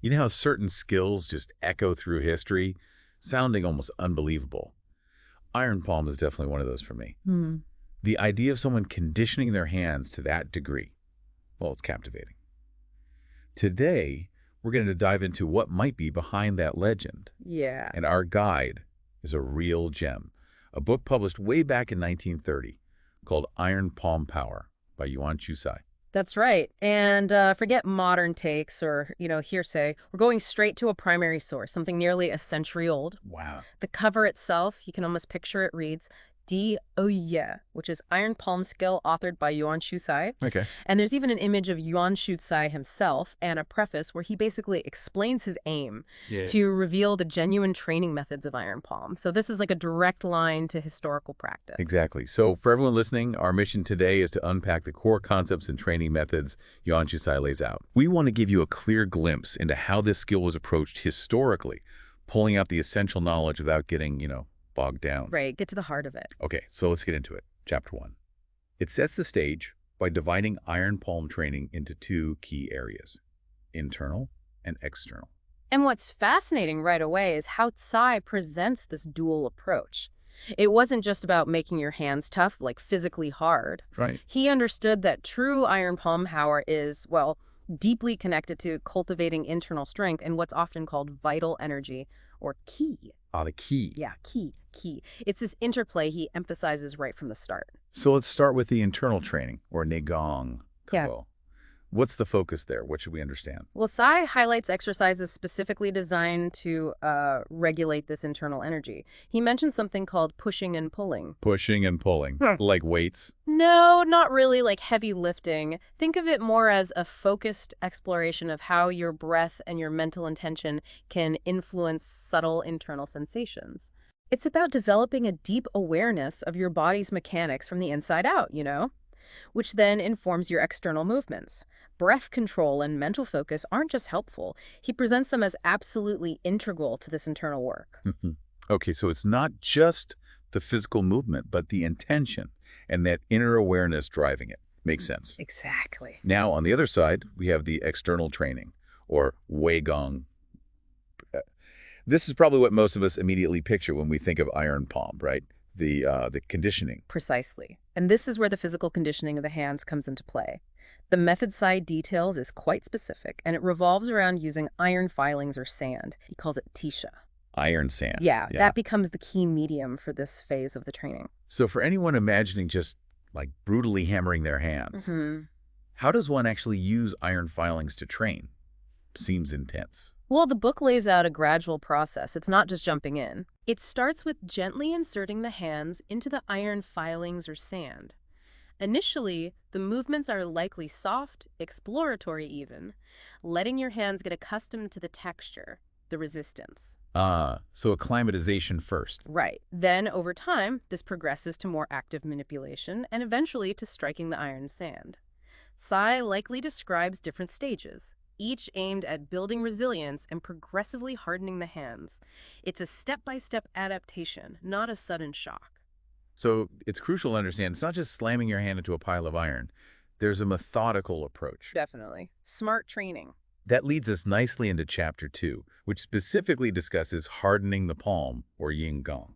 You know how certain skills just echo through history, sounding almost unbelievable? Iron palm is definitely one of those for me. Hmm. The idea of someone conditioning their hands to that degree, well, it's captivating. Today, we're going to dive into what might be behind that legend. Yeah. And our guide is a real gem, a book published way back in 1930 called Iron Palm Power by Yuan Chu Tsai. That's right. And forget modern takes or, hearsay. We're going straight to a primary source, something nearly a century old. Wow. The cover itself, you can almost picture it reads, D Oye, which is Iron Palm Skill, authored by Yuan Chu Tsai. Okay. And there's even an image of Yuan Chu Tsai himself and a preface where he basically explains his aim Yeah. to reveal the genuine training methods of Iron Palm. So this is like a direct line to historical practice. Exactly. So for everyone listening, our mission today is to unpack the core concepts and training methods Yuan Chu Tsai lays out. We want to give you a clear glimpse into how this skill was approached historically, pulling out the essential knowledge without getting, bogged down. Right, get to the heart of it. Okay, so let's get into it. Chapter 1. It sets the stage by dividing iron palm training into two key areas, internal and external. And what's fascinating right away is how Tsai presents this dual approach. It wasn't just about making your hands tough, like physically hard. Right. He understood that true iron palm power is, well, deeply connected to cultivating internal strength and what's often called vital energy, or ki. The key. Yeah, ki. It's this interplay he emphasizes right from the start. So let's start with the internal training, or Negong. Yeah. What's the focus there? What should we understand? Well, Tsai highlights exercises specifically designed to regulate this internal energy. He mentions something called pushing and pulling. Pushing and pulling, like weights. No, not really like heavy lifting. Think of it more as a focused exploration of how your breath and your mental intention can influence subtle internal sensations. It's about developing a deep awareness of your body's mechanics from the inside out, which then informs your external movements. Breath control and mental focus aren't just helpful. He presents them as absolutely integral to this internal work. Okay, so it's not just the physical movement, but the intention and that inner awareness driving it. Makes sense. Exactly. Now, on the other side, we have the external training, or Weigong. This is probably what most of us immediately picture when we think of iron palm, right? The conditioning. Precisely. And this is where the physical conditioning of the hands comes into play. The method Tsai details is quite specific, and it revolves around using iron filings or sand. He calls it tisha. Iron sand. Yeah, that becomes the key medium for this phase of the training. So for anyone imagining just like brutally hammering their hands, how does one actually use iron filings to train? Seems intense. Well, the book lays out a gradual process. It's not just jumping in. It starts with gently inserting the hands into the iron filings or sand. Initially, the movements are likely soft, exploratory even, letting your hands get accustomed to the texture, the resistance. So acclimatization first. Right. Then, over time, this progresses to more active manipulation and eventually to striking the iron sand. Tsai likely describes different stages, each aimed at building resilience and progressively hardening the hands. It's a step-by-step adaptation, not a sudden shock. So it's crucial to understand it's not just slamming your hand into a pile of iron. There's a methodical approach. Definitely. Smart training. That leads us nicely into Chapter 2, which specifically discusses hardening the palm, or yin gong.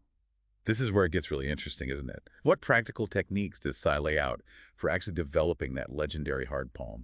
This is where it gets really interesting, isn't it? What practical techniques does Tsai lay out for actually developing that legendary hard palm?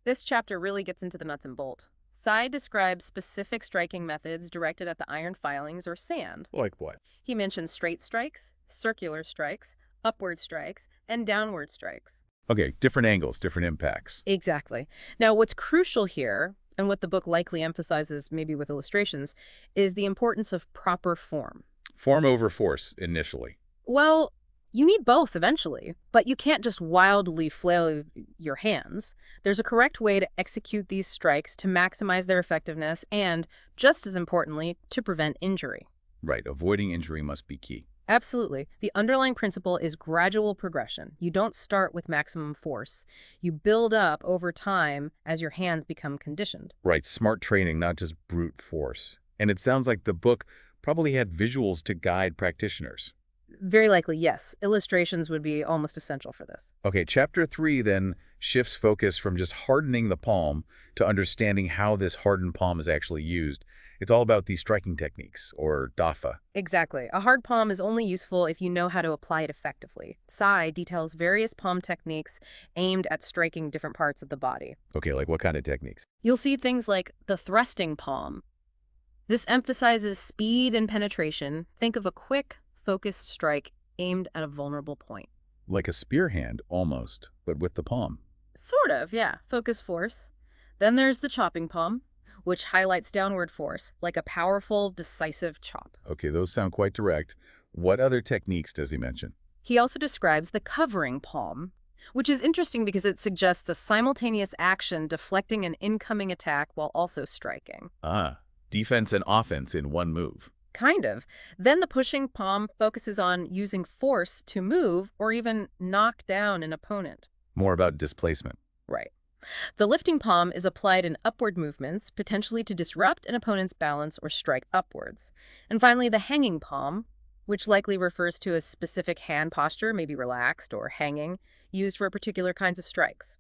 This chapter really gets into the nuts and bolts. Tsai describes specific striking methods directed at the iron filings or sand. Like what? He mentions straight strikes, circular strikes, upward strikes, and downward strikes. Okay, different angles, different impacts. Exactly. Now, what's crucial here, and what the book likely emphasizes maybe with illustrations, is the importance of proper form. Form over force, initially. Well, you need both eventually, but you can't just wildly flail your hands. There's a correct way to execute these strikes to maximize their effectiveness and, just as importantly, to prevent injury. Right, avoiding injury must be key. Absolutely. The underlying principle is gradual progression. You don't start with maximum force. You build up over time as your hands become conditioned. Right, smart training, not just brute force. And it sounds like the book probably had visuals to guide practitioners. Very likely, yes. Illustrations would be almost essential for this. Okay, chapter 3 then shifts focus from just hardening the palm to understanding how this hardened palm is actually used. It's all about these striking techniques, or dafa. Exactly. A hard palm is only useful if you know how to apply it effectively. Tsai details various palm techniques aimed at striking different parts of the body. Okay, like what kind of techniques? You'll see things like the thrusting palm. This emphasizes speed and penetration. Think of a quick, focused strike aimed at a vulnerable point. Like a spear hand, almost, but with the palm. Sort of, yeah. Focus force. Then there's the chopping palm, which highlights downward force, like a powerful, decisive chop. Okay, those sound quite direct. What other techniques does he mention? He also describes the covering palm, which is interesting because it suggests a simultaneous action deflecting an incoming attack while also striking. Ah, defense and offense in one move. Kind of. Then the pushing palm focuses on using force to move or even knock down an opponent. More about displacement. Right. The lifting palm is applied in upward movements, potentially to disrupt an opponent's balance or strike upwards. And finally, the hanging palm, which likely refers to a specific hand posture, maybe relaxed or hanging, used for particular kinds of strikes.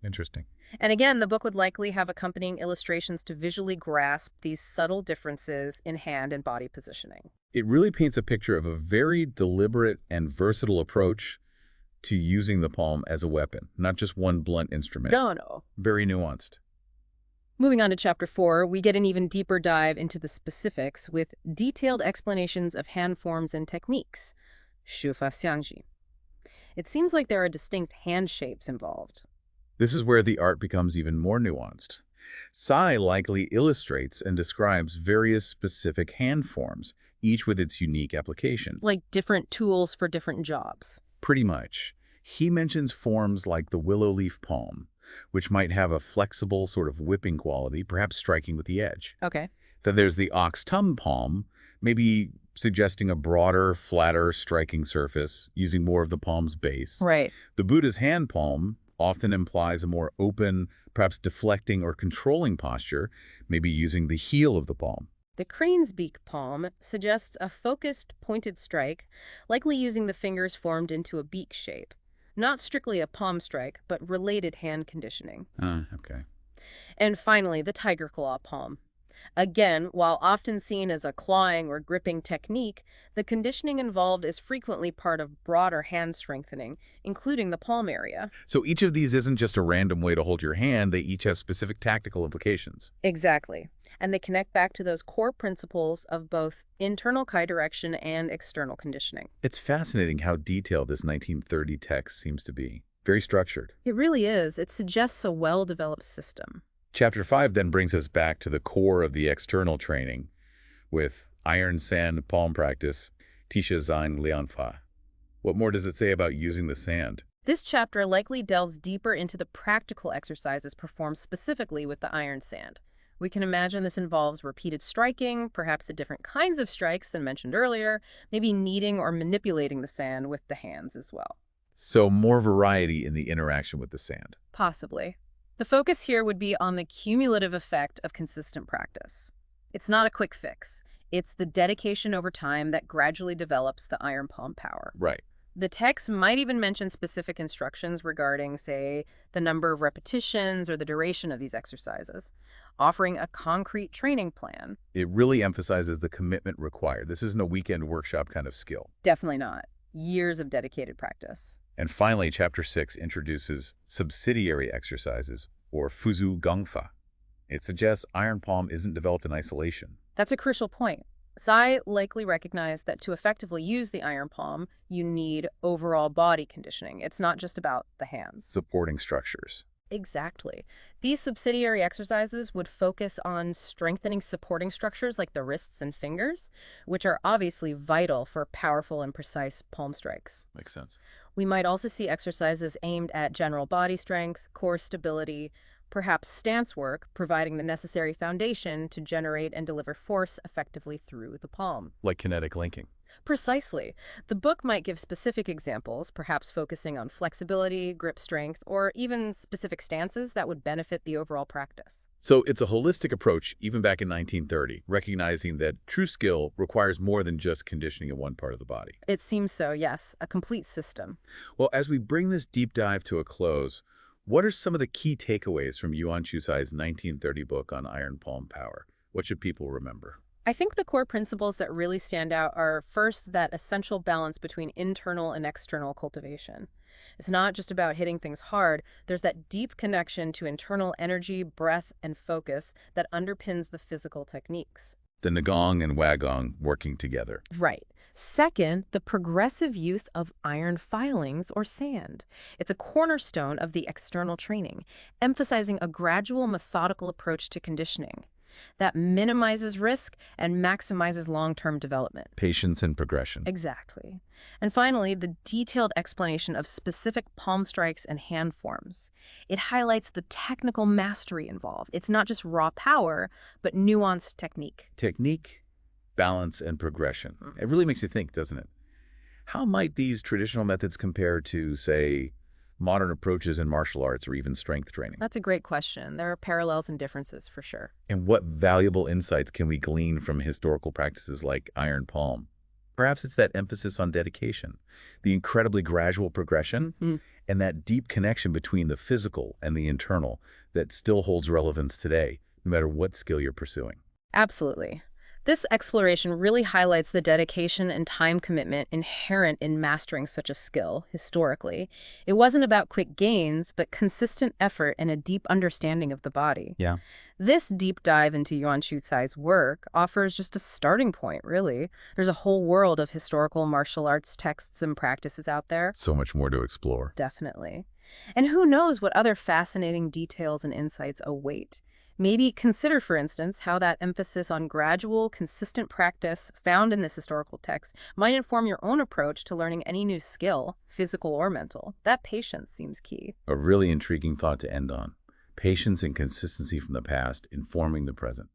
Interesting. And again, the book would likely have accompanying illustrations to visually grasp these subtle differences in hand and body positioning. It really paints a picture of a very deliberate and versatile approach to using the palm as a weapon, not just one blunt instrument. No. Very nuanced. Moving on to chapter 4, we get an even deeper dive into the specifics with detailed explanations of hand forms and techniques. Shufa xiangji. It seems like there are distinct hand shapes involved. This is where the art becomes even more nuanced. Tsai likely illustrates and describes various specific hand forms, each with its unique application. Like different tools for different jobs. Pretty much. He mentions forms like the willow leaf palm, which might have a flexible sort of whipping quality, perhaps striking with the edge. Okay. Then there's the ox tum palm, maybe suggesting a broader, flatter striking surface, using more of the palm's base. Right. The Buddha's hand palm often implies a more open, perhaps deflecting or controlling posture, maybe using the heel of the palm. The crane's beak palm suggests a focused, pointed strike, likely using the fingers formed into a beak shape. Not strictly a palm strike, but related hand conditioning. Okay. And finally, the tiger claw palm. Again, while often seen as a clawing or gripping technique, the conditioning involved is frequently part of broader hand strengthening, including the palm area. So each of these isn't just a random way to hold your hand, they each have specific tactical implications. Exactly. And they connect back to those core principles of both internal chi direction and external conditioning. It's fascinating how detailed this 1930 text seems to be. Very structured. It really is. It suggests a well-developed system. Chapter 5 then brings us back to the core of the external training with iron sand palm practice, Tisha Zain Lianfa. What more does it say about using the sand? This chapter likely delves deeper into the practical exercises performed specifically with the iron sand. We can imagine this involves repeated striking, perhaps at different kinds of strikes than mentioned earlier, maybe kneading or manipulating the sand with the hands as well. So more variety in the interaction with the sand. Possibly. The focus here would be on the cumulative effect of consistent practice. It's not a quick fix. It's the dedication over time that gradually develops the iron palm power. Right. The text might even mention specific instructions regarding, say, the number of repetitions or the duration of these exercises, offering a concrete training plan. It really emphasizes the commitment required. This isn't a weekend workshop kind of skill. Definitely not. Years of dedicated practice. And finally, Chapter 6 introduces subsidiary exercises, or fuzu gangfa. It suggests iron palm isn't developed in isolation. That's a crucial point. Tsai likely recognized that to effectively use the iron palm, you need overall body conditioning. It's not just about the hands. Supporting structures. Exactly. These subsidiary exercises would focus on strengthening supporting structures like the wrists and fingers, which are obviously vital for powerful and precise palm strikes. Makes sense. We might also see exercises aimed at general body strength, core stability, perhaps stance work, providing the necessary foundation to generate and deliver force effectively through the palm. Like kinetic linking. Precisely. The book might give specific examples, perhaps focusing on flexibility, grip strength, or even specific stances that would benefit the overall practice. So it's a holistic approach, even back in 1930, recognizing that true skill requires more than just conditioning of one part of the body. It seems so, yes, a complete system. Well, as we bring this deep dive to a close, what are some of the key takeaways from Yuan Chu Tsai's 1930 book on iron palm power? What should people remember? I think the core principles that really stand out are first, that essential balance between internal and external cultivation. It's not just about hitting things hard, there's that deep connection to internal energy, breath, and focus that underpins the physical techniques. The Nagong and Wagong working together. Right. Second, the progressive use of iron filings or sand. It's a cornerstone of the external training, emphasizing a gradual, methodical approach to conditioning that minimizes risk and maximizes long-term development. Patience and progression. Exactly. And finally, the detailed explanation of specific palm strikes and hand forms. It highlights the technical mastery involved. It's not just raw power, but nuanced technique. Technique, balance, and progression. It really makes you think, doesn't it? How might these traditional methods compare to, say, modern approaches in martial arts or even strength training? That's a great question. There are parallels and differences for sure. And what valuable insights can we glean from historical practices like iron palm? Perhaps it's that emphasis on dedication, the incredibly gradual progression, and that deep connection between the physical and the internal that still holds relevance today, no matter what skill you're pursuing. Absolutely. This exploration really highlights the dedication and time commitment inherent in mastering such a skill historically. It wasn't about quick gains, but consistent effort and a deep understanding of the body. Yeah. This deep dive into Yuan Chu Tsai's work offers just a starting point, really. There's a whole world of historical martial arts texts and practices out there. So much more to explore. Definitely. And who knows what other fascinating details and insights await. Maybe consider, for instance, how that emphasis on gradual, consistent practice found in this historical text might inform your own approach to learning any new skill, physical or mental. That patience seems key. A really intriguing thought to end on. Patience and consistency from the past informing the present.